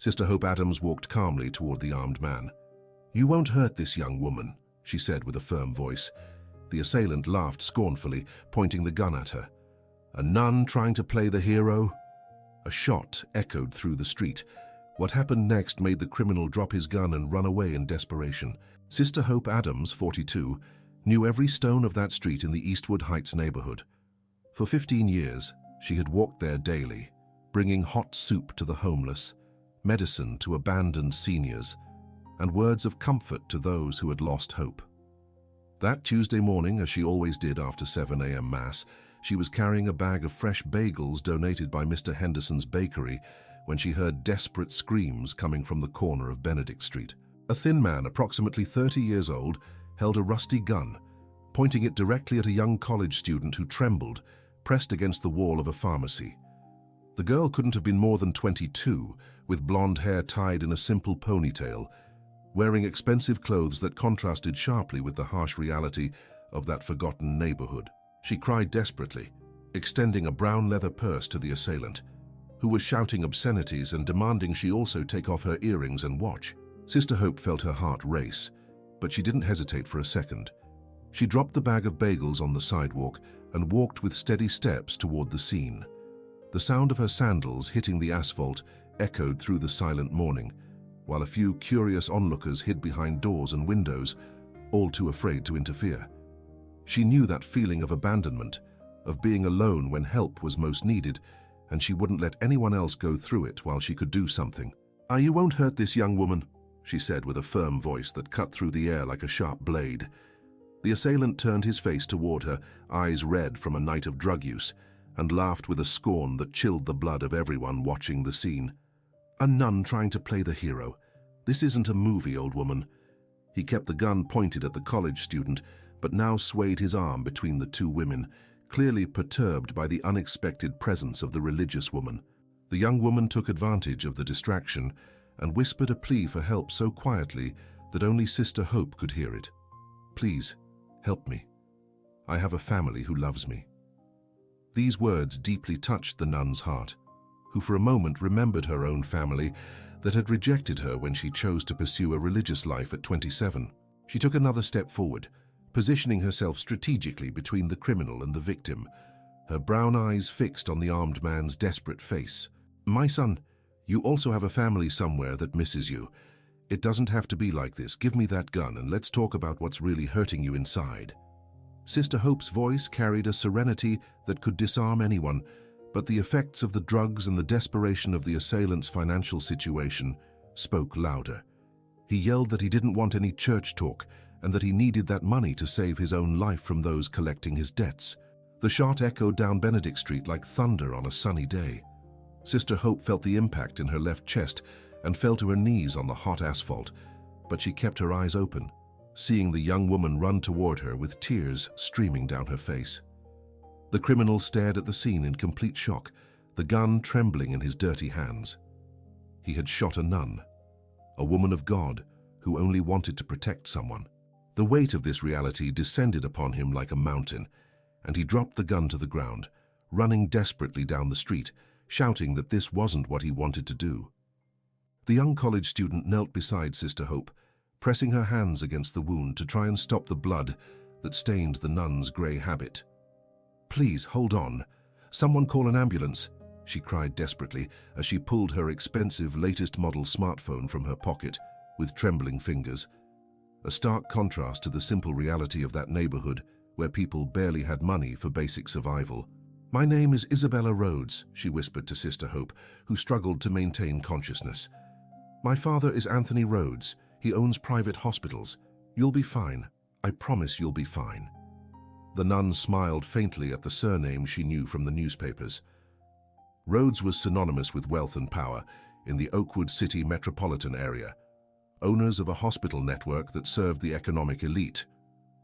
Sister Hope Adams walked calmly toward the armed man. "You won't hurt this young woman," she said with a firm voice. The assailant laughed scornfully, pointing the gun at her. "A nun trying to play the hero?" A shot echoed through the street. What happened next made the criminal drop his gun and run away in desperation. Sister Hope Adams, 42, knew every stone of that street in the Eastwood Heights neighborhood. For 15 years, she had walked there daily, bringing hot soup to the homeless, medicine to abandoned seniors, and words of comfort to those who had lost hope. That Tuesday morning, as she always did after 7 a.m. Mass, she was carrying a bag of fresh bagels donated by Mr. Henderson's bakery when she heard desperate screams coming from the corner of Benedict Street. A thin man, approximately 30 years old, held a rusty gun, pointing it directly at a young college student who trembled, pressed against the wall of a pharmacy. The girl couldn't have been more than 22, with blonde hair tied in a simple ponytail, wearing expensive clothes that contrasted sharply with the harsh reality of that forgotten neighborhood. She cried desperately, extending a brown leather purse to the assailant, who was shouting obscenities and demanding she also take off her earrings and watch. Sister Hope felt her heart race, but she didn't hesitate for a second. She dropped the bag of bagels on the sidewalk and walked with steady steps toward the scene. The sound of her sandals hitting the asphalt echoed through the silent morning, while a few curious onlookers hid behind doors and windows, all too afraid to interfere. She knew that feeling of abandonment, of being alone when help was most needed, and she wouldn't let anyone else go through it while she could do something. "You won't hurt this young woman," she said with a firm voice that cut through the air like a sharp blade. The assailant turned his face toward her, eyes red from a night of drug use, and laughed with a scorn that chilled the blood of everyone watching the scene. "A nun trying to play the hero. This isn't a movie, old woman." He kept the gun pointed at the college student, but now swayed his arm between the two women, clearly perturbed by the unexpected presence of the religious woman. The young woman took advantage of the distraction and whispered a plea for help so quietly that only Sister Hope could hear it. "Please, help me. I have a family who loves me." These words deeply touched the nun's heart, who for a moment remembered her own family that had rejected her when she chose to pursue a religious life at 27. She took another step forward, positioning herself strategically between the criminal and the victim, her brown eyes fixed on the armed man's desperate face. "My son, you also have a family somewhere that misses you. It doesn't have to be like this. Give me that gun and let's talk about what's really hurting you inside." Sister Hope's voice carried a serenity that could disarm anyone, but the effects of the drugs and the desperation of the assailant's financial situation spoke louder. He yelled that he didn't want any church talk and that he needed that money to save his own life from those collecting his debts. The shot echoed down Benedict Street like thunder on a sunny day. Sister Hope felt the impact in her left chest and fell to her knees on the hot asphalt, but she kept her eyes open, seeing the young woman run toward her with tears streaming down her face. The criminal stared at the scene in complete shock, the gun trembling in his dirty hands. He had shot a nun, a woman of God who only wanted to protect someone. The weight of this reality descended upon him like a mountain, and he dropped the gun to the ground, running desperately down the street, shouting that this wasn't what he wanted to do. The young college student knelt beside Sister Hope, pressing her hands against the wound to try and stop the blood that stained the nun's grey habit. "Please, hold on. Someone call an ambulance," she cried desperately as she pulled her expensive latest model smartphone from her pocket with trembling fingers. A stark contrast to the simple reality of that neighborhood where people barely had money for basic survival. "My name is Isabella Rhodes," she whispered to Sister Hope, who struggled to maintain consciousness. "My father is Anthony Rhodes. He owns private hospitals. You'll be fine. I promise you'll be fine." The nun smiled faintly at the surname she knew from the newspapers. Rhodes was synonymous with wealth and power in the Oakwood City metropolitan area, owners of a hospital network that served the economic elite,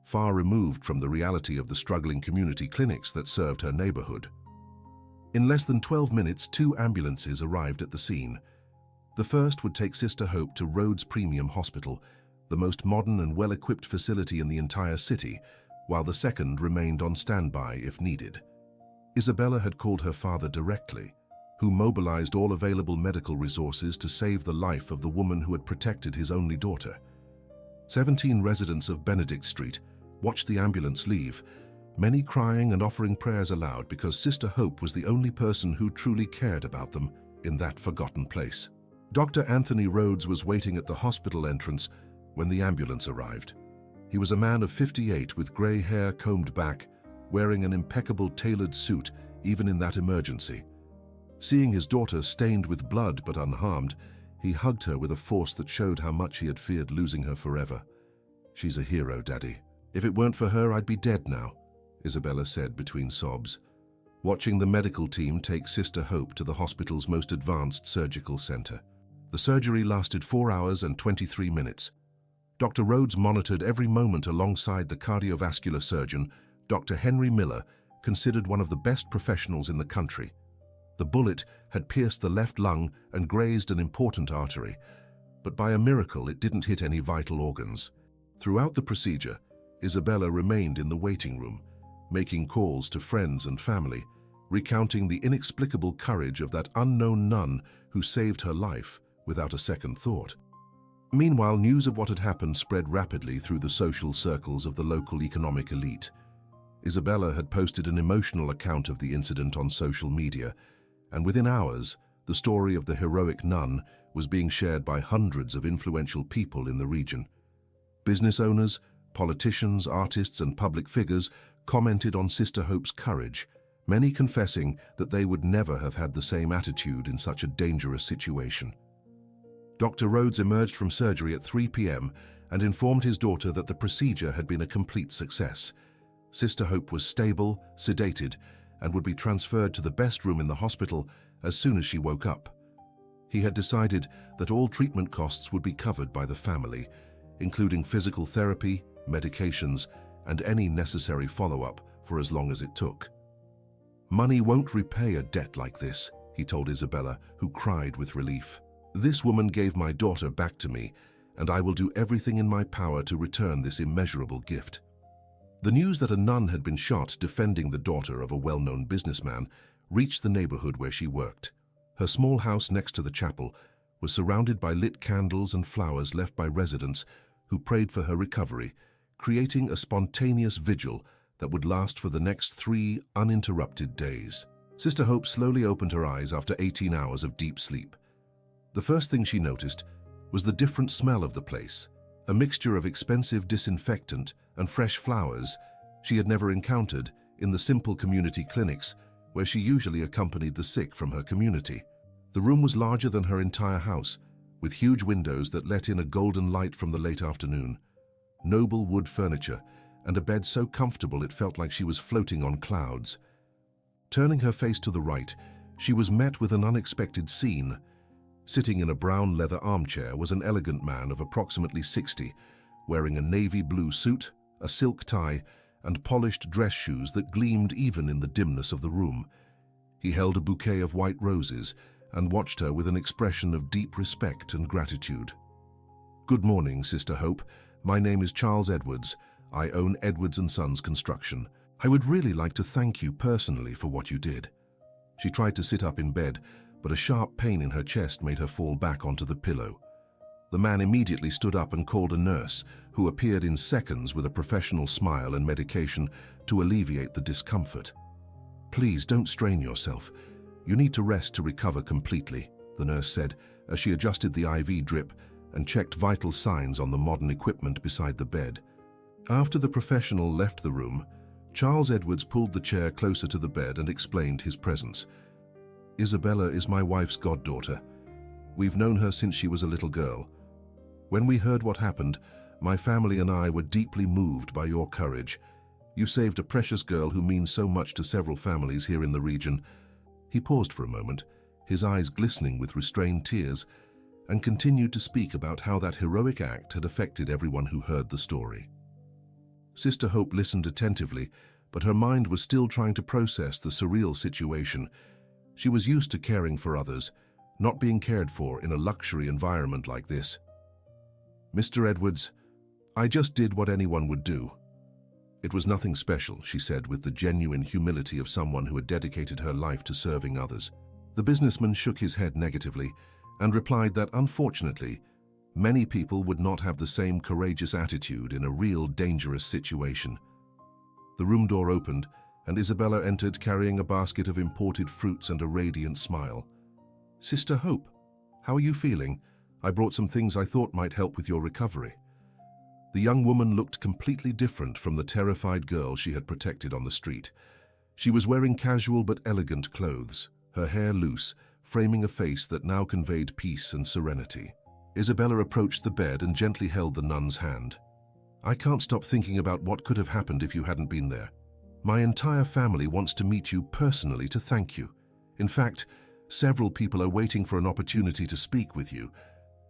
far removed from the reality of the struggling community clinics that served her neighborhood. In less than 12 minutes, 2 ambulances arrived at the scene. The first would take Sister Hope to Rhodes Premium Hospital, the most modern and well-equipped facility in the entire city, while the second remained on standby if needed. Isabella had called her father directly, who mobilized all available medical resources to save the life of the woman who had protected his only daughter. 17 residents of Benedict Street watched the ambulance leave, many crying and offering prayers aloud because Sister Hope was the only person who truly cared about them in that forgotten place. Dr. Anthony Rhodes was waiting at the hospital entrance when the ambulance arrived. He was a man of 58 with grey hair combed back, wearing an impeccable tailored suit even in that emergency. Seeing his daughter stained with blood but unharmed, he hugged her with a force that showed how much he had feared losing her forever. "She's a hero, Daddy. If it weren't for her, I'd be dead now," Isabella said between sobs. Watching the medical team take Sister Hope to the hospital's most advanced surgical center. The surgery lasted 4 hours and 23 minutes. Dr. Rhodes monitored every moment alongside the cardiovascular surgeon, Dr. Henry Miller, considered one of the best professionals in the country. The bullet had pierced the left lung and grazed an important artery, but by a miracle it didn't hit any vital organs. Throughout the procedure, Isabella remained in the waiting room, making calls to friends and family, recounting the inexplicable courage of that unknown nun who saved her life without a second thought. Meanwhile, news of what had happened spread rapidly through the social circles of the local economic elite. Isabella had posted an emotional account of the incident on social media, and within hours, the story of the heroic nun was being shared by hundreds of influential people in the region. Business owners, politicians, artists, and public figures commented on Sister Hope's courage, many confessing that they would never have had the same attitude in such a dangerous situation. Dr. Rhodes emerged from surgery at 3 p.m. and informed his daughter that the procedure had been a complete success. Sister Hope was stable, sedated, and would be transferred to the best room in the hospital as soon as she woke up. He had decided that all treatment costs would be covered by the family, including physical therapy, medications, and any necessary follow-up for as long as it took. "Money won't repay a debt like this," he told Isabella, who cried with relief. "This woman gave my daughter back to me, and I will do everything in my power to return this immeasurable gift." The news that a nun had been shot defending the daughter of a well-known businessman reached the neighborhood where she worked. Her small house next to the chapel was surrounded by lit candles and flowers left by residents who prayed for her recovery, creating a spontaneous vigil that would last for the next 3 uninterrupted days. Sister Hope slowly opened her eyes after 18 hours of deep sleep. The first thing she noticed was the different smell of the place, a mixture of expensive disinfectant and fresh flowers she had never encountered in the simple community clinics where she usually accompanied the sick from her community. The room was larger than her entire house, with huge windows that let in a golden light from the late afternoon, noble wood furniture, and a bed so comfortable it felt like she was floating on clouds. Turning her face to the right, she was met with an unexpected scene. Sitting in a brown leather armchair was an elegant man of approximately 60, wearing a navy blue suit, a silk tie, and polished dress shoes that gleamed even in the dimness of the room. He held a bouquet of white roses and watched her with an expression of deep respect and gratitude. "Good morning, Sister Hope. My name is Charles Edwards. I own Edwards & Sons Construction. I would really like to thank you personally for what you did." She tried to sit up in bed, but a sharp pain in her chest made her fall back onto the pillow. The man immediately stood up and called a nurse, who appeared in seconds with a professional smile and medication to alleviate the discomfort. "Please don't strain yourself. You need to rest to recover completely," the nurse said as she adjusted the IV drip and checked vital signs on the modern equipment beside the bed. After the professional left the room, Charles Edwards pulled the chair closer to the bed and explained his presence. "Isabella is my wife's goddaughter. We've known her since she was a little girl. When we heard what happened, my family and I were deeply moved by your courage. You saved a precious girl who means so much to several families here in the region." He paused for a moment, his eyes glistening with restrained tears, and continued to speak about how that heroic act had affected everyone who heard the story. Sister Hope listened attentively, but her mind was still trying to process the surreal situation. She was used to caring for others, not being cared for in a luxury environment like this. "Mr. Edwards, I just did what anyone would do. It was nothing special," she said with the genuine humility of someone who had dedicated her life to serving others. The businessman shook his head negatively and replied that, unfortunately, many people would not have the same courageous attitude in a real dangerous situation. The room door opened, and Isabella entered carrying a basket of imported fruits and a radiant smile. "Sister Hope, how are you feeling? I brought some things I thought might help with your recovery." The young woman looked completely different from the terrified girl she had protected on the street. She was wearing casual but elegant clothes, her hair loose, framing a face that now conveyed peace and serenity. Isabella approached the bed and gently held the nun's hand. "I can't stop thinking about what could have happened if you hadn't been there. My entire family wants to meet you personally to thank you. In fact, several people are waiting for an opportunity to speak with you,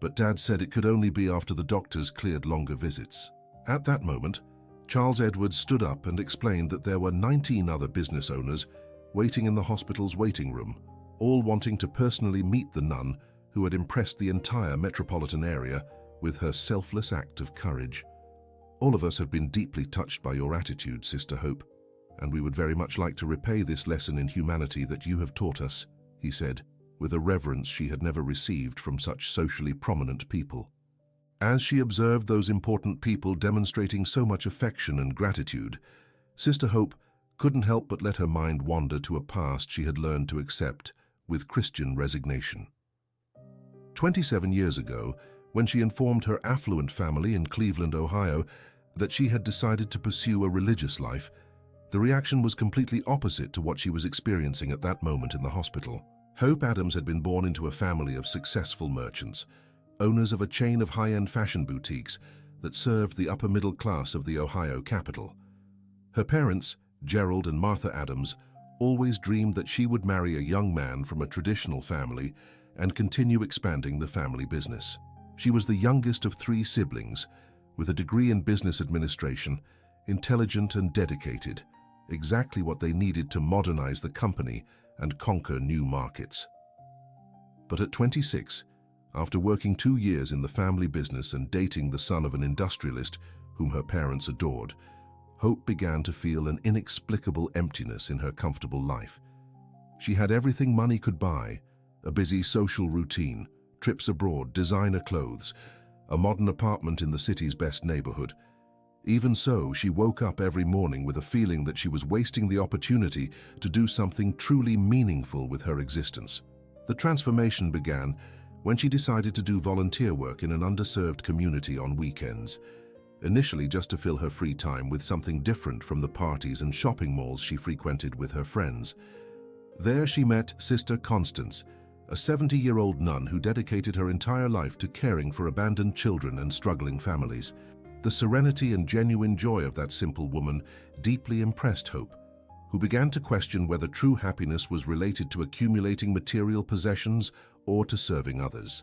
but Dad said it could only be after the doctors cleared longer visits." At that moment, Charles Edwards stood up and explained that there were 19 other business owners waiting in the hospital's waiting room, all wanting to personally meet the nun who had impressed the entire metropolitan area with her selfless act of courage. "All of us have been deeply touched by your attitude, Sister Hope, and we would very much like to repay this lesson in humanity that you have taught us," he said, with a reverence she had never received from such socially prominent people. As she observed those important people demonstrating so much affection and gratitude, Sister Hope couldn't help but let her mind wander to a past she had learned to accept with Christian resignation. 27 years ago, when she informed her affluent family in Cleveland, Ohio, that she had decided to pursue a religious life, the reaction was completely opposite to what she was experiencing at that moment in the hospital. Hope Adams had been born into a family of successful merchants, owners of a chain of high-end fashion boutiques that served the upper middle class of the Ohio capital. Her parents, Gerald and Martha Adams, always dreamed that she would marry a young man from a traditional family and continue expanding the family business. She was the youngest of 3 siblings, with a degree in business administration, intelligent and dedicated, exactly what they needed to modernize the company and conquer new markets. But at 26, after working 2 years in the family business and dating the son of an industrialist whom her parents adored, Hope began to feel an inexplicable emptiness in her comfortable life. She had everything money could buy: a busy social routine, trips abroad, designer clothes, a modern apartment in the city's best neighborhood. Even so, she woke up every morning with a feeling that she was wasting the opportunity to do something truly meaningful with her existence. The transformation began when she decided to do volunteer work in an underserved community on weekends, initially just to fill her free time with something different from the parties and shopping malls she frequented with her friends. There she met Sister Constance, a 70-year-old nun who dedicated her entire life to caring for abandoned children and struggling families. The serenity and genuine joy of that simple woman deeply impressed Hope, who began to question whether true happiness was related to accumulating material possessions or to serving others.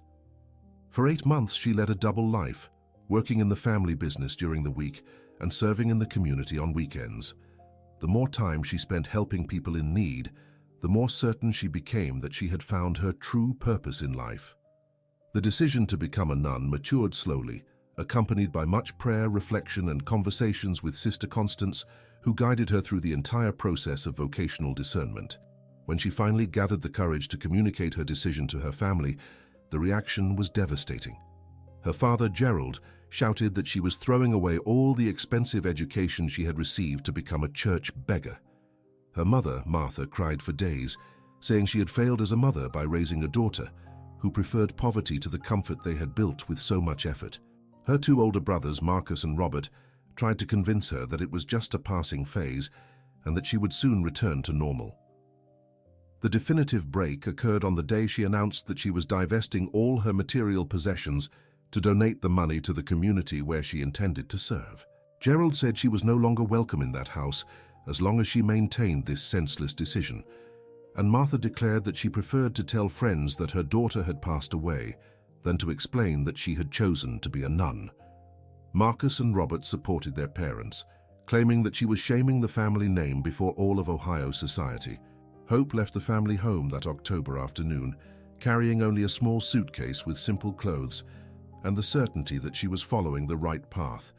For 8 months, she led a double life, working in the family business during the week and serving in the community on weekends. The more time she spent helping people in need, the more certain she became that she had found her true purpose in life. The decision to become a nun matured slowly, accompanied by much prayer, reflection, and conversations with Sister Constance, who guided her through the entire process of vocational discernment. When she finally gathered the courage to communicate her decision to her family, the reaction was devastating. Her father, Gerald, shouted that she was throwing away all the expensive education she had received to become a church beggar. Her mother, Martha, cried for days, saying she had failed as a mother by raising a daughter who preferred poverty to the comfort they had built with so much effort. Her 2 older brothers, Marcus and Robert, tried to convince her that it was just a passing phase and that she would soon return to normal. The definitive break occurred on the day she announced that she was divesting all her material possessions to donate the money to the community where she intended to serve. Gerald said she was no longer welcome in that house as long as she maintained this senseless decision, and Martha declared that she preferred to tell friends that her daughter had passed away than to explain that she had chosen to be a nun. Marcus and Robert supported their parents, claiming that she was shaming the family name before all of Ohio society. Hope left the family home that October afternoon, carrying only a small suitcase with simple clothes and the certainty that she was following the right path,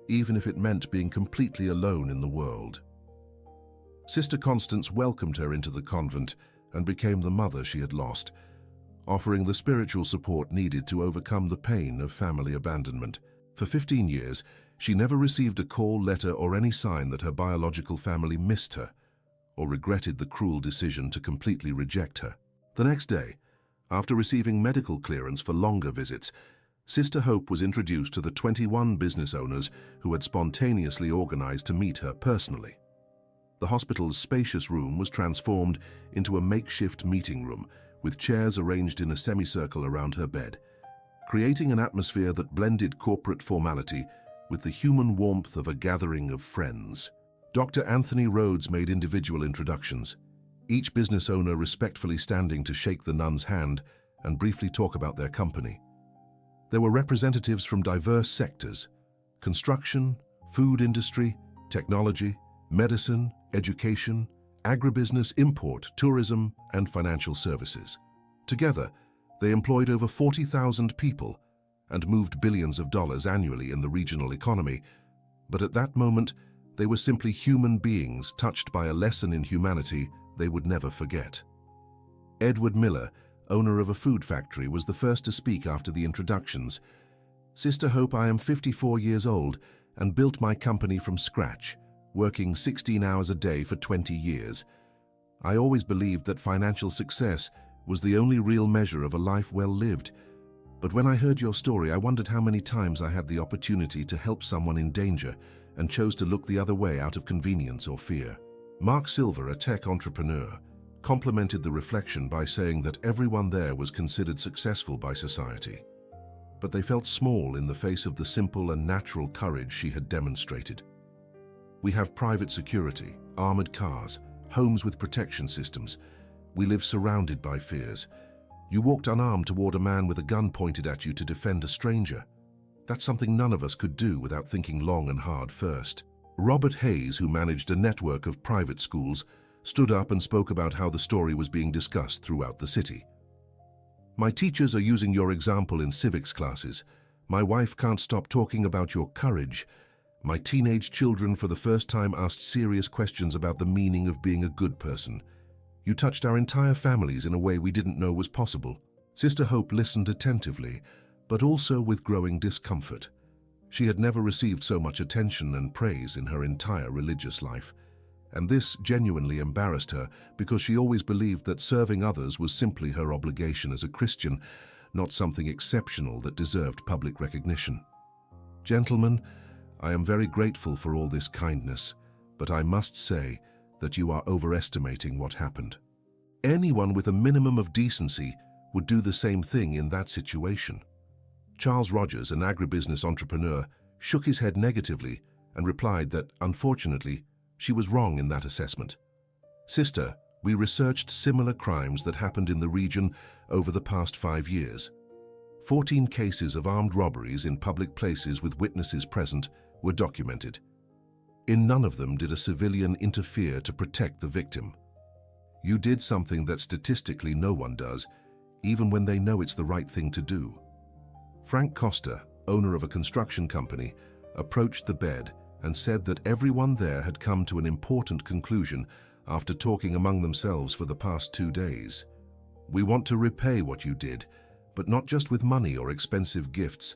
even if it meant being completely alone in the world. Sister Constance welcomed her into the convent and became the mother she had lost, offering the spiritual support needed to overcome the pain of family abandonment. For 15 years, she never received a call, letter, or any sign that her biological family missed her or regretted the cruel decision to completely reject her. The next day, after receiving medical clearance for longer visits, Sister Hope was introduced to the 21 business owners who had spontaneously organized to meet her personally. The hospital's spacious room was transformed into a makeshift meeting room with chairs arranged in a semicircle around her bed, creating an atmosphere that blended corporate formality with the human warmth of a gathering of friends. Dr. Anthony Rhodes made individual introductions, each business owner respectfully standing to shake the nun's hand and briefly talk about their company. There were representatives from diverse sectors: construction, food industry, technology, medicine, education, agribusiness, import, tourism, and financial services. Together, they employed over 40,000 people and moved billions of dollars annually in the regional economy. But at that moment, they were simply human beings touched by a lesson in humanity they would never forget. Edward Miller, owner of a food factory, was the first to speak after the introductions. "Sister Hope, I am 54 years old and built my company from scratch, working 16 hours a day for 20 years. I always believed that financial success was the only real measure of a life well lived. But when I heard your story, I wondered how many times I had the opportunity to help someone in danger and chose to look the other way out of convenience or fear." Mark Silver, a tech entrepreneur, complimented the reflection by saying that everyone there was considered successful by society, but they felt small in the face of the simple and natural courage she had demonstrated. "We have private security, armored cars, homes with protection systems. We live surrounded by fears. You walked unarmed toward a man with a gun pointed at you to defend a stranger. That's something none of us could do without thinking long and hard first." Robert Hayes, who managed a network of private schools, stood up and spoke about how the story was being discussed throughout the city. "My teachers are using your example in civics classes. My wife can't stop talking about your courage. My teenage children for the first time asked serious questions about the meaning of being a good person. You touched our entire families in a way we didn't know was possible." Sister Hope listened attentively, but also with growing discomfort. She had never received so much attention and praise in her entire religious life, and this genuinely embarrassed her because she always believed that serving others was simply her obligation as a Christian, not something exceptional that deserved public recognition. "Gentlemen, I am very grateful for all this kindness, but I must say that you are overestimating what happened. Anyone with a minimum of decency would do the same thing in that situation." Charles Rogers, an agribusiness entrepreneur, shook his head negatively and replied that, unfortunately, she was wrong in that assessment. "Sister, we researched similar crimes that happened in the region over the past 5 years. 14 cases of armed robberies in public places with witnesses present were documented. In none of them did a civilian interfere to protect the victim. You did something that statistically no one does, even when they know it's the right thing to do." Frank Costa, owner of a construction company, approached the bed and said that everyone there had come to an important conclusion after talking among themselves for the past 2 days. "We want to repay what you did, but not just with money or expensive gifts.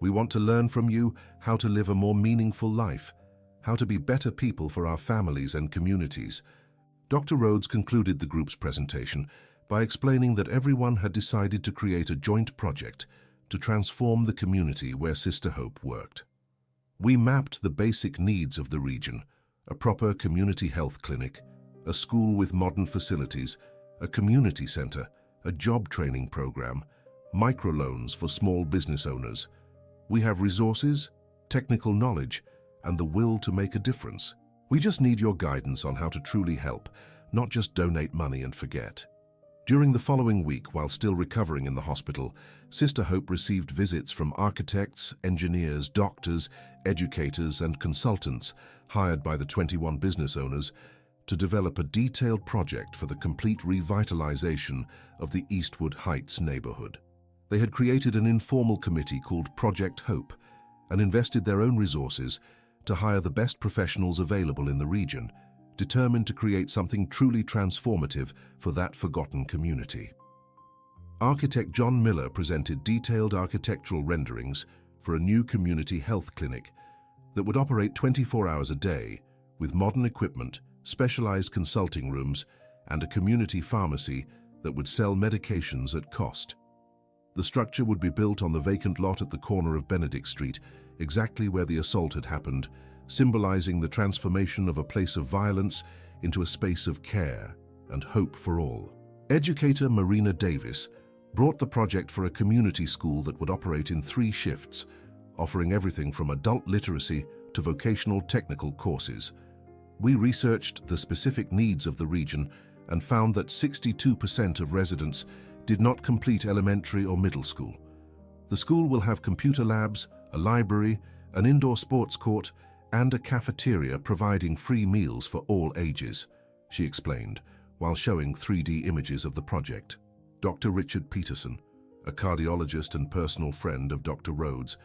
We want to learn from you how to live a more meaningful life, how to be better people for our families and communities." Dr. Rhodes concluded the group's presentation by explaining that everyone had decided to create a joint project to transform the community where Sister Hope worked. "We mapped the basic needs of the region: a proper community health clinic, a school with modern facilities, a community center, a job training program, microloans for small business owners. We have resources, technical knowledge, and the will to make a difference. We just need your guidance on how to truly help, not just donate money and forget." During the following week, while still recovering in the hospital, Sister Hope received visits from architects, engineers, doctors, educators, and consultants hired by the 21 business owners to develop a detailed project for the complete revitalization of the Eastwood Heights neighborhood. They had created an informal committee called Project Hope and invested their own resources to hire the best professionals available in the region determined to create something truly transformative for that forgotten community. Architect John Miller presented detailed architectural renderings for a new community health clinic that would operate 24 hours a day with modern equipment, specialized consulting rooms, and a community pharmacy that would sell medications at cost. The structure would be built on the vacant lot at the corner of Benedict Street, exactly where the assault had happened, symbolizing the transformation of a place of violence into a space of care and hope for all. Educator Marina Davis brought the project for a community school that would operate in 3 shifts, offering everything from adult literacy to vocational technical courses. We researched the specific needs of the region and found that 62% of residents did not complete elementary or middle school. The school will have computer labs, a library, an indoor sports court, and a cafeteria providing free meals for all ages, she explained, while showing 3D images of the project. Dr. Richard Peterson, a cardiologist and personal friend of Dr. Rhodes,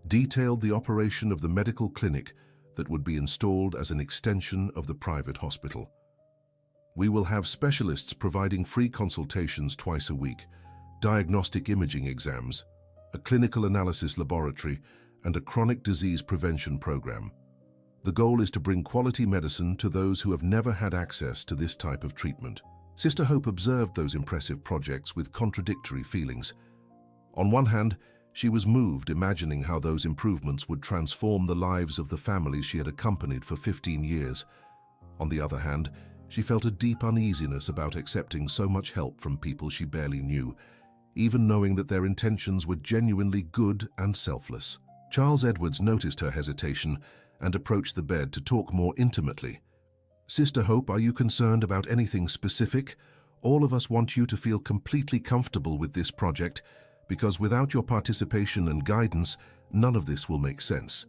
detailed the operation of the medical clinic that would be installed as an extension of the private hospital. We will have specialists providing free consultations twice a week, diagnostic imaging exams, a clinical analysis laboratory, and a chronic disease prevention program. The goal is to bring quality medicine to those who have never had access to this type of treatment. Sister Hope observed those impressive projects with contradictory feelings. On one hand, she was moved imagining how those improvements would transform the lives of the families she had accompanied for 15 years. On the other hand, she felt a deep uneasiness about accepting so much help from people she barely knew, even knowing that their intentions were genuinely good and selfless. Charles Edwards noticed her hesitation and approached the bed to talk more intimately. "Sister Hope, are you concerned about anything specific? All of us want you to feel completely comfortable with this project, because without your participation and guidance, none of this will make sense."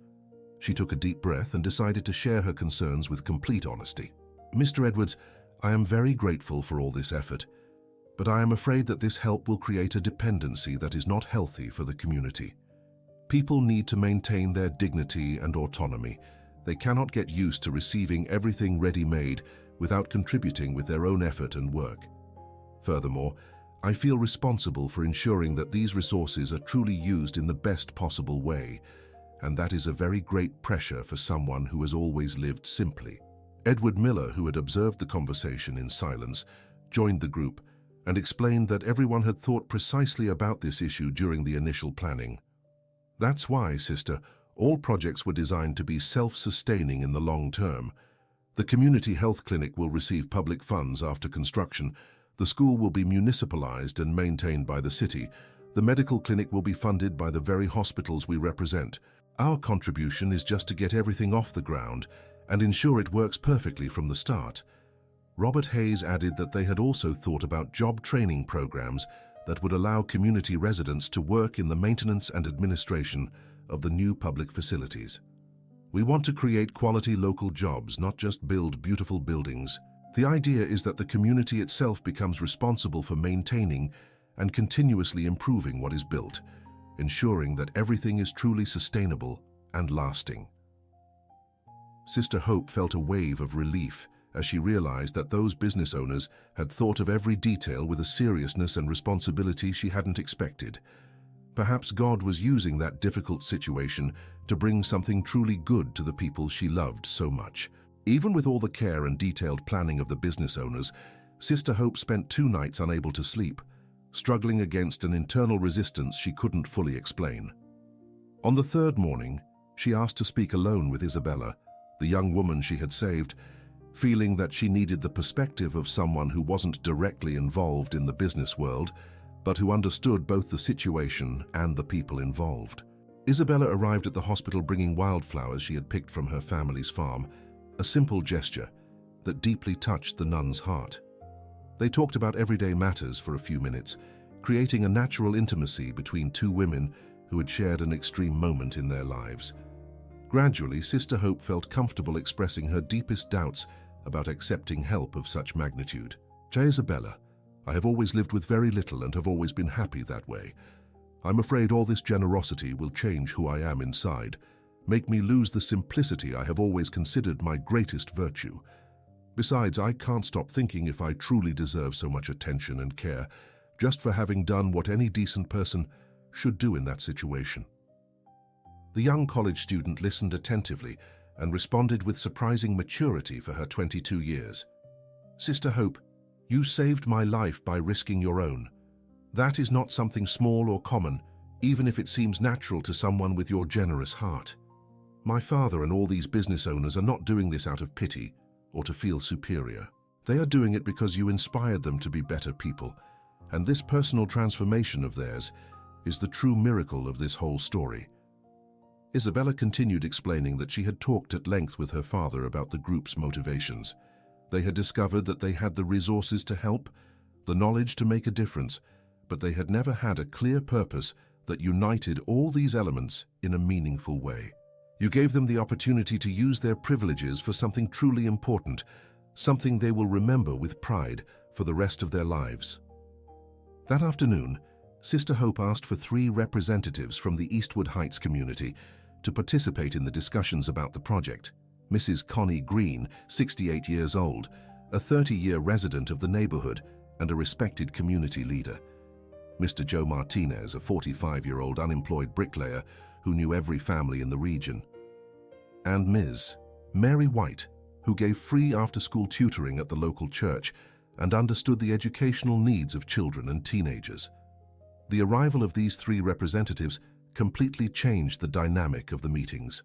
She took a deep breath and decided to share her concerns with complete honesty. "Mr. Edwards, I am very grateful for all this effort, but I am afraid that this help will create a dependency that is not healthy for the community. People need to maintain their dignity and autonomy. They cannot get used to receiving everything ready-made without contributing with their own effort and work. Furthermore, I feel responsible for ensuring that these resources are truly used in the best possible way, and that is a very great pressure for someone who has always lived simply." Edward Miller, who had observed the conversation in silence, joined the group and explained that everyone had thought precisely about this issue during the initial planning. "That's why, sister, all projects were designed to be self-sustaining in the long term. The community health clinic will receive public funds after construction, the school will be municipalized and maintained by the city, the medical clinic will be funded by the very hospitals we represent. Our contribution is just to get everything off the ground and ensure it works perfectly from the start." Robert Hayes added that they had also thought about job training programs that would allow community residents to work in the maintenance and administration of the new public facilities. "We want to create quality local jobs, not just build beautiful buildings. The idea is that the community itself becomes responsible for maintaining and continuously improving what is built, ensuring that everything is truly sustainable and lasting." Sister Hope felt a wave of relief as she realized that those business owners had thought of every detail with a seriousness and responsibility she hadn't expected. Perhaps God was using that difficult situation to bring something truly good to the people she loved so much. Even with all the care and detailed planning of the business owners, Sister Hope spent 2 nights unable to sleep, struggling against an internal resistance she couldn't fully explain. On the 3rd morning, she asked to speak alone with Isabella, the young woman she had saved, feeling that she needed the perspective of someone who wasn't directly involved in the business world, but who understood both the situation and the people involved. Isabella arrived at the hospital bringing wildflowers she had picked from her family's farm, a simple gesture that deeply touched the nun's heart. They talked about everyday matters for a few minutes, creating a natural intimacy between 2 women who had shared an extreme moment in their lives. Gradually, Sister Hope felt comfortable expressing her deepest doubts about accepting help of such magnitude. "Isabella, I have always lived with very little and have always been happy that way. I'm afraid all this generosity will change who I am inside, make me lose the simplicity I have always considered my greatest virtue. Besides, I can't stop thinking if I truly deserve so much attention and care, just for having done what any decent person should do in that situation." The young college student listened attentively and responded with surprising maturity for her 22 years. "Sister Hope, you saved my life by risking your own. That is not something small or common, even if it seems natural to someone with your generous heart. My father and all these business owners are not doing this out of pity or to feel superior. They are doing it because you inspired them to be better people, and this personal transformation of theirs is the true miracle of this whole story." Isabella continued explaining that she had talked at length with her father about the group's motivations. They had discovered that they had the resources to help, the knowledge to make a difference, but they had never had a clear purpose that united all these elements in a meaningful way. "You gave them the opportunity to use their privileges for something truly important, something they will remember with pride for the rest of their lives." That afternoon, Sister Hope asked for 3 representatives from the Eastwood Heights community to participate in the discussions about the project. Mrs. Connie Green, 68 years old, a 30-year resident of the neighborhood and a respected community leader. Mr. Joe Martinez, a 45-year-old unemployed bricklayer who knew every family in the region. And Ms. Mary White, who gave free after-school tutoring at the local church and understood the educational needs of children and teenagers. The arrival of these 3 representatives completely changed the dynamic of the meetings.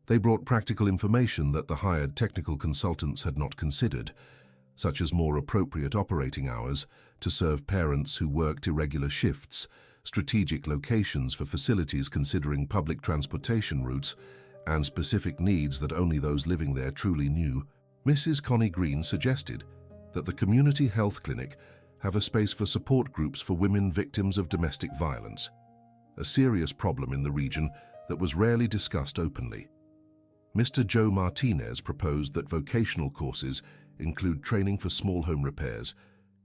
They brought practical information that the hired technical consultants had not considered, such as more appropriate operating hours to serve parents who worked irregular shifts, strategic locations for facilities considering public transportation routes, and specific needs that only those living there truly knew. Mrs. Connie Green suggested that the community health clinic have a space for support groups for women victims of domestic violence, a serious problem in the region that was rarely discussed openly. Mr. Joe Martinez proposed that vocational courses include training for small home repairs,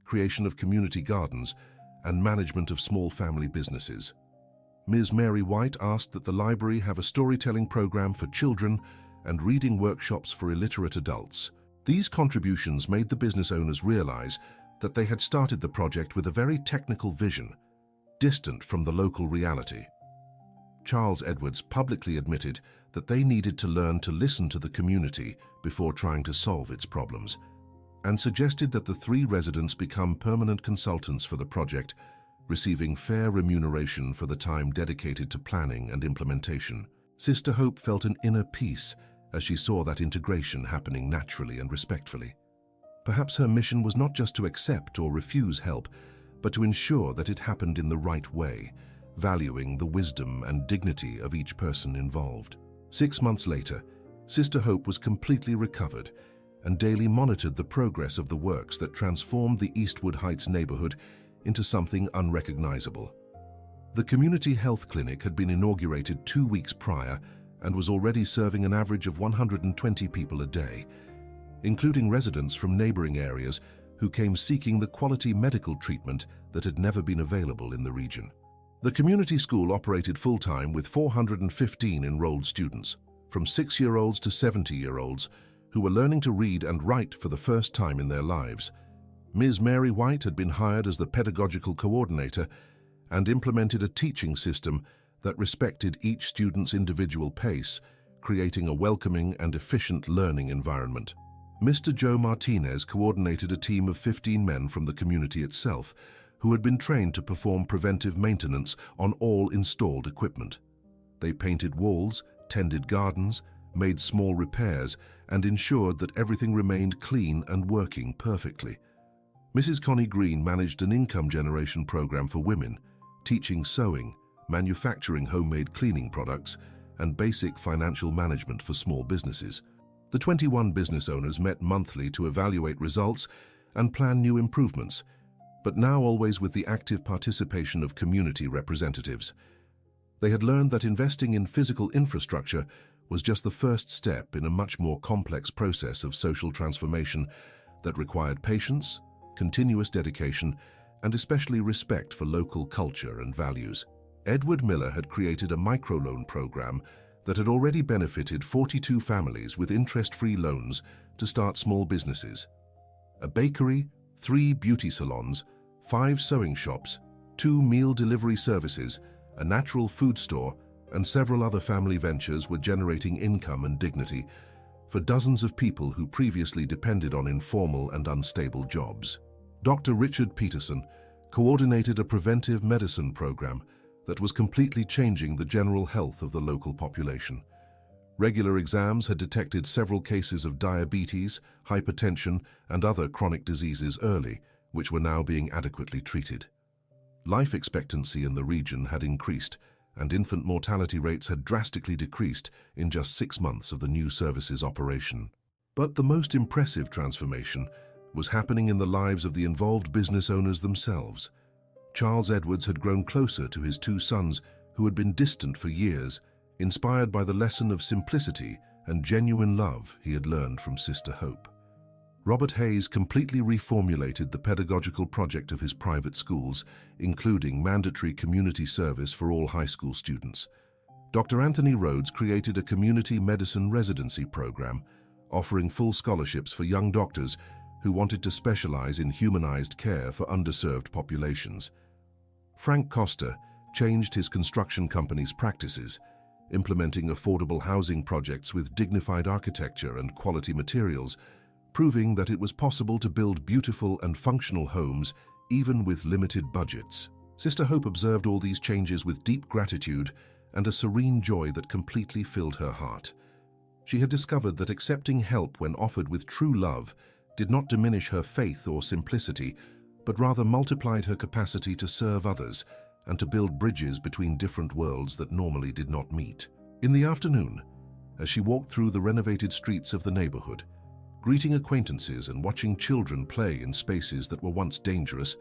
creation of community gardens, and management of small family businesses. Ms. Mary White asked that the library have a storytelling program for children and reading workshops for illiterate adults. These contributions made the business owners realize that they had started the project with a very technical vision, distant from the local reality. Charles Edwards publicly admitted that they needed to learn to listen to the community before trying to solve its problems, and suggested that the 3 residents become permanent consultants for the project, receiving fair remuneration for the time dedicated to planning and implementation. Sister Hope felt an inner peace as she saw that integration happening naturally and respectfully. Perhaps her mission was not just to accept or refuse help, but to ensure that it happened in the right way, valuing the wisdom and dignity of each person involved. 6 months later, Sister Hope was completely recovered and daily monitored the progress of the works that transformed the Eastwood Heights neighborhood into something unrecognizable. The community health clinic had been inaugurated 2 weeks prior and was already serving an average of 120 people a day, including residents from neighboring areas who came seeking the quality medical treatment that had never been available in the region. The community school operated full-time with 415 enrolled students, from 6-year-olds to 70-year-olds, who were learning to read and write for the first time in their lives. Ms. Mary White had been hired as the pedagogical coordinator and implemented a teaching system that respected each student's individual pace, creating a welcoming and efficient learning environment. Mr. Joe Martinez coordinated a team of 15 men from the community itself, who had been trained to perform preventive maintenance on all installed equipment. They painted walls, tended gardens, made small repairs, and ensured that everything remained clean and working perfectly. Mrs. Connie Green managed an income generation program for women, teaching sewing, manufacturing homemade cleaning products, and basic financial management for small businesses. The 21 business owners met monthly to evaluate results and plan new improvements, but now always with the active participation of community representatives. They had learned that investing in physical infrastructure was just the first step in a much more complex process of social transformation that required patience, continuous dedication, and especially respect for local culture and values. Edward Miller had created a microloan program that had already benefited 42 families with interest-free loans to start small businesses. A bakery, 3 beauty salons, 5 sewing shops, 2 meal delivery services, a natural food store, and several other family ventures were generating income and dignity for dozens of people who previously depended on informal and unstable jobs. Dr. Richard Peterson coordinated a preventive medicine program that was completely changing the general health of the local population. Regular exams had detected several cases of diabetes, hypertension, and other chronic diseases early, which were now being adequately treated. Life expectancy in the region had increased, and infant mortality rates had drastically decreased in just 6 months of the new service's operation. But the most impressive transformation was happening in the lives of the involved business owners themselves. Charles Edwards had grown closer to his 2 sons who had been distant for years, inspired by the lesson of simplicity and genuine love he had learned from Sister Hope. Robert Hayes completely reformulated the pedagogical project of his private schools, including mandatory community service for all high school students. Dr. Anthony Rhodes created a community medicine residency program, offering full scholarships for young doctors who wanted to specialize in humanized care for underserved populations. Frank Costa changed his construction company's practices, implementing affordable housing projects with dignified architecture and quality materials, proving that it was possible to build beautiful and functional homes even with limited budgets. Sister Hope observed all these changes with deep gratitude and a serene joy that completely filled her heart. She had discovered that accepting help when offered with true love did not diminish her faith or simplicity, but rather multiplied her capacity to serve others and to build bridges between different worlds that normally did not meet. In the afternoon, as she walked through the renovated streets of the neighborhood, greeting acquaintances and watching children play in spaces that were once dangerous,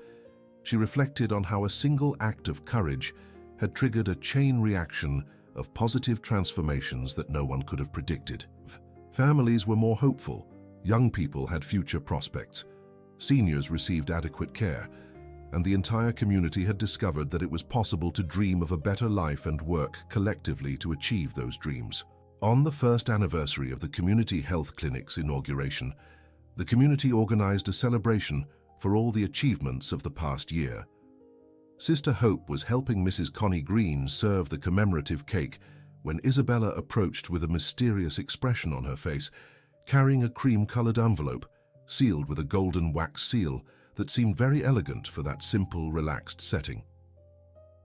she reflected on how a single act of courage had triggered a chain reaction of positive transformations that no one could have predicted. Families were more hopeful, young people had future prospects, seniors received adequate care, and the entire community had discovered that it was possible to dream of a better life and work collectively to achieve those dreams. On the first anniversary of the Community Health Clinic's inauguration, the community organized a celebration for all the achievements of the past year. Sister Hope was helping Mrs. Connie Green serve the commemorative cake when Isabella approached with a mysterious expression on her face, carrying a cream-colored envelope, sealed with a golden wax seal that seemed very elegant for that simple, relaxed setting.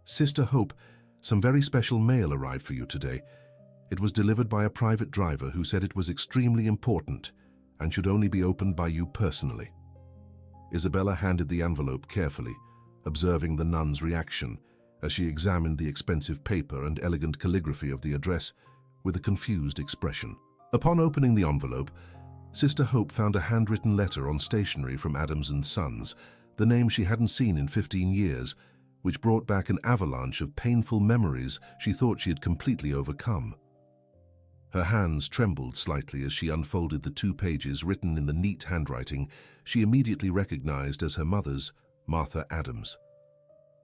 "Sister Hope, some very special mail arrived for you today. It was delivered by a private driver who said it was extremely important and should only be opened by you personally." Isabella handed the envelope carefully, observing the nun's reaction as she examined the expensive paper and elegant calligraphy of the address with a confused expression. Upon opening the envelope, Sister Hope found a handwritten letter on stationery from Adams & Sons, the name she hadn't seen in 15 years, which brought back an avalanche of painful memories she thought she had completely overcome. Her hands trembled slightly as she unfolded the 2 pages written in the neat handwriting she immediately recognized as her mother's, Martha Adams.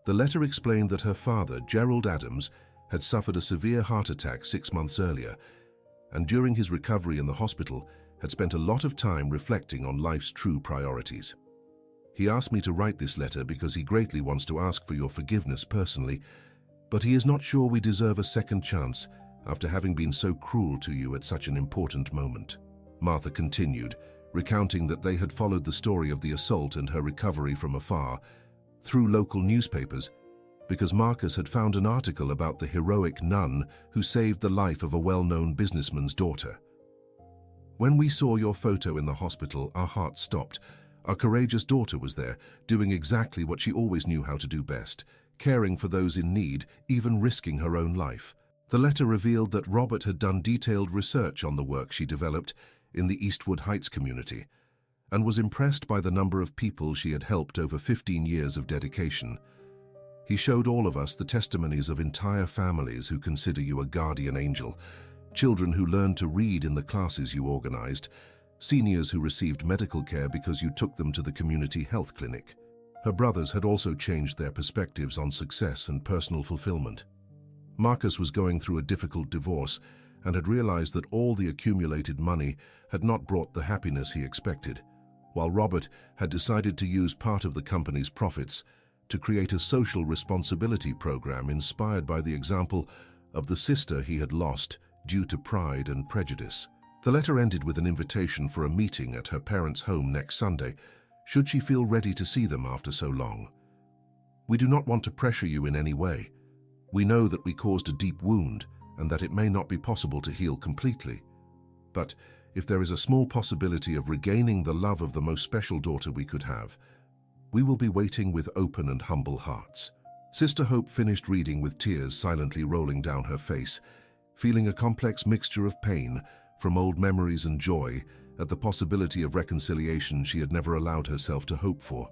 The letter explained that her father, Gerald Adams, had suffered a severe heart attack 6 months earlier, and during his recovery in the hospital had spent a lot of time reflecting on life's true priorities. "He asked me to write this letter because he greatly wants to ask for your forgiveness personally, but he is not sure we deserve a second chance after having been so cruel to you at such an important moment." Martha continued, recounting that they had followed the story of the assault and her recovery from afar through local newspapers because Marcus had found an article about the heroic nun who saved the life of a well-known businessman's daughter. "When we saw your photo in the hospital, our hearts stopped. Our courageous daughter was there, doing exactly what she always knew how to do best, caring for those in need, even risking her own life." The letter revealed that Robert had done detailed research on the work she developed in the Eastwood Heights community and was impressed by the number of people she had helped over 15 years of dedication. "He showed all of us the testimonies of entire families who consider you a guardian angel, children who learned to read in the classes you organized, seniors who received medical care because you took them to the community health clinic." Her brothers had also changed their perspectives on success and personal fulfillment. Marcus was going through a difficult divorce, and had realized that all the accumulated money had not brought the happiness he expected, while Robert had decided to use part of the company's profits to create a social responsibility program inspired by the example of the sister he had lost due to pride and prejudice. The letter ended with an invitation for a meeting at her parents' home next Sunday, should she feel ready to see them after so long. "We do not want to pressure you in any way. We know that we caused a deep wound and that it may not be possible to heal completely. But if there is a small possibility of regaining the love of the most special daughter we could have, we will be waiting with open and humble hearts." Sister Hope finished reading with tears silently rolling down her face, feeling a complex mixture of pain from old memories and joy at the possibility of reconciliation she had never allowed herself to hope for.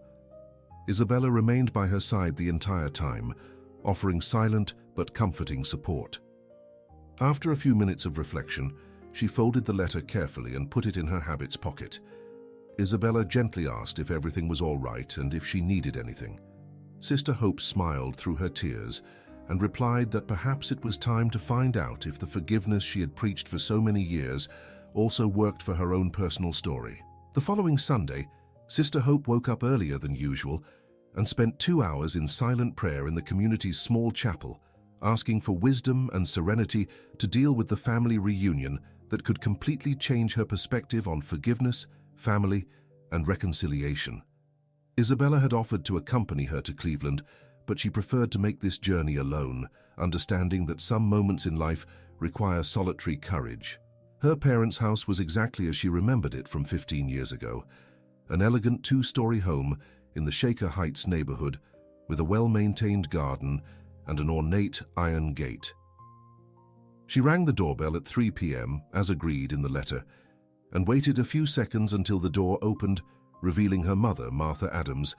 Isabella remained by her side the entire time, offering silent but comforting support. After a few minutes of reflection, she folded the letter carefully and put it in her habit's pocket. Isabella gently asked if everything was all right and if she needed anything. Sister Hope smiled through her tears and replied that perhaps it was time to find out if the forgiveness she had preached for so many years also worked for her own personal story. The following Sunday, Sister Hope woke up earlier than usual and spent 2 hours in silent prayer in the community's small chapel, asking for wisdom and serenity to deal with the family reunion that could completely change her perspective on forgiveness, family, and reconciliation. Isabella had offered to accompany her to Cleveland, but she preferred to make this journey alone, understanding that some moments in life require solitary courage. Her parents' house was exactly as she remembered it from 15 years ago, an elegant 2-story home in the Shaker Heights neighborhood with a well-maintained garden and an ornate iron gate. She rang the doorbell at 3 p.m., as agreed in the letter, and waited a few seconds until the door opened, revealing her mother, Martha Adams,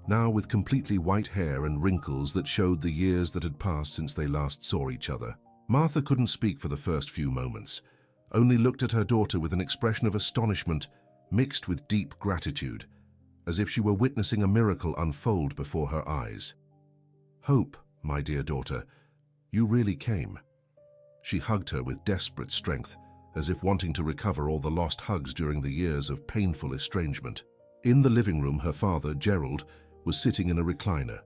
now with completely white hair and wrinkles that showed the years that had passed since they last saw each other. Martha couldn't speak for the first few moments, only looked at her daughter with an expression of astonishment mixed with deep gratitude, as if she were witnessing a miracle unfold before her eyes. "Hope, my dear daughter, you really came." She hugged her with desperate strength, as if wanting to recover all the lost hugs during the years of painful estrangement. In the living room, her father, Gerald, was sitting in a recliner,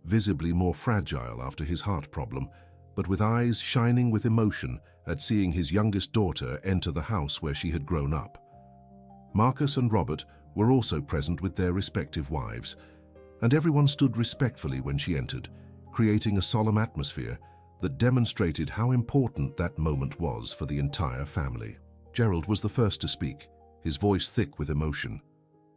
visibly more fragile after his heart problem, but with eyes shining with emotion at seeing his youngest daughter enter the house where she had grown up. Marcus and Robert were also present with their respective wives, and everyone stood respectfully when she entered, creating a solemn atmosphere that demonstrated how important that moment was for the entire family. Gerald was the first to speak, his voice thick with emotion.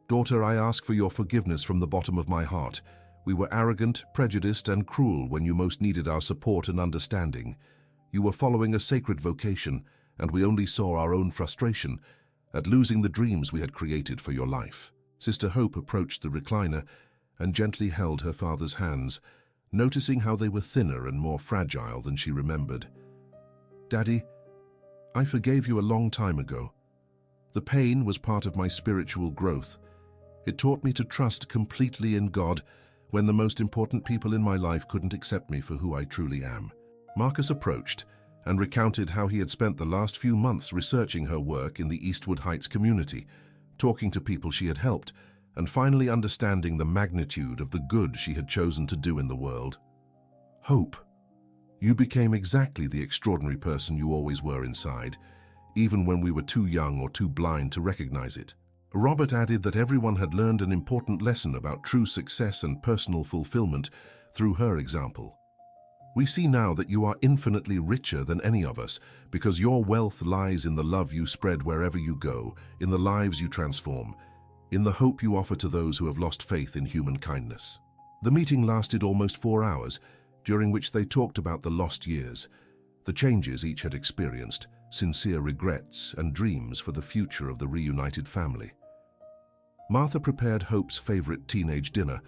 "Daughter, I ask for your forgiveness from the bottom of my heart. We were arrogant, prejudiced, and cruel when you most needed our support and understanding. You were following a sacred vocation, and we only saw our own frustration at losing the dreams we had created for your life." Sister Hope approached the recliner and gently held her father's hands, noticing how they were thinner and more fragile than she remembered. "Daddy, I forgave you a long time ago. The pain was part of my spiritual growth. It taught me to trust completely in God when the most important people in my life couldn't accept me for who I truly am." Marcus approached and recounted how he had spent the last few months researching her work in the Eastwood Heights community, talking to people she had helped, and finally understanding the magnitude of the good she had chosen to do in the world. "Hope, you became exactly the extraordinary person you always were inside, even when we were too young or too blind to recognize it." Robert added that everyone had learned an important lesson about true success and personal fulfillment through her example. "We see now that you are infinitely richer than any of us because your wealth lies in the love you spread wherever you go, in the lives you transform, in the hope you offer to those who have lost faith in human kindness." The meeting lasted almost 4 hours, during which they talked about the lost years, the changes each had experienced, sincere regrets, and dreams for the future of the reunited family. Martha prepared Hope's favorite teenage dinner,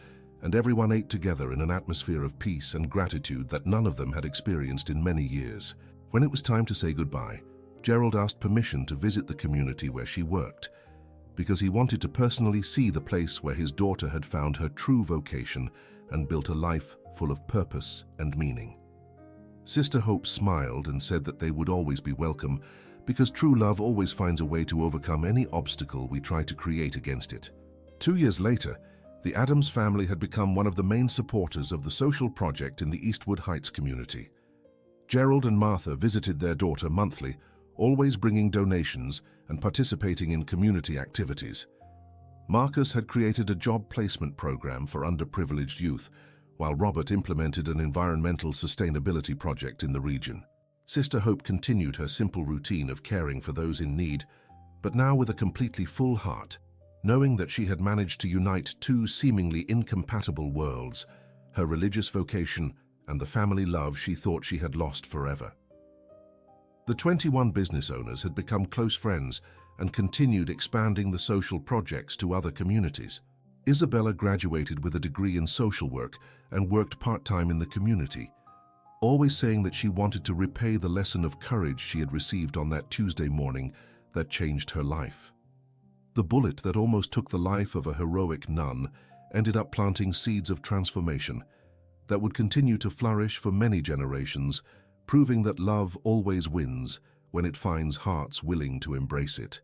and everyone ate together in an atmosphere of peace and gratitude that none of them had experienced in many years. When it was time to say goodbye, Gerald asked permission to visit the community where she worked, because he wanted to personally see the place where his daughter had found her true vocation and built a life full of purpose and meaning. Sister Hope smiled and said that they would always be welcome, because true love always finds a way to overcome any obstacle we try to create against it. 2 years later, the Adams family had become one of the main supporters of the social project in the Eastwood Heights community. Gerald and Martha visited their daughter monthly, always bringing donations and participating in community activities. Marcus had created a job placement program for underprivileged youth, while Robert implemented an environmental sustainability project in the region. Sister Hope continued her simple routine of caring for those in need, but now with a completely full heart, knowing that she had managed to unite two seemingly incompatible worlds, her religious vocation and the family love she thought she had lost forever. The 21 business owners had become close friends and continued expanding the social projects to other communities. Isabella graduated with a degree in social work and worked part-time in the community, always saying that she wanted to repay the lesson of courage she had received on that Tuesday morning that changed her life. The bullet that almost took the life of a heroic nun ended up planting seeds of transformation that would continue to flourish for many generations, proving that love always wins when it finds hearts willing to embrace it.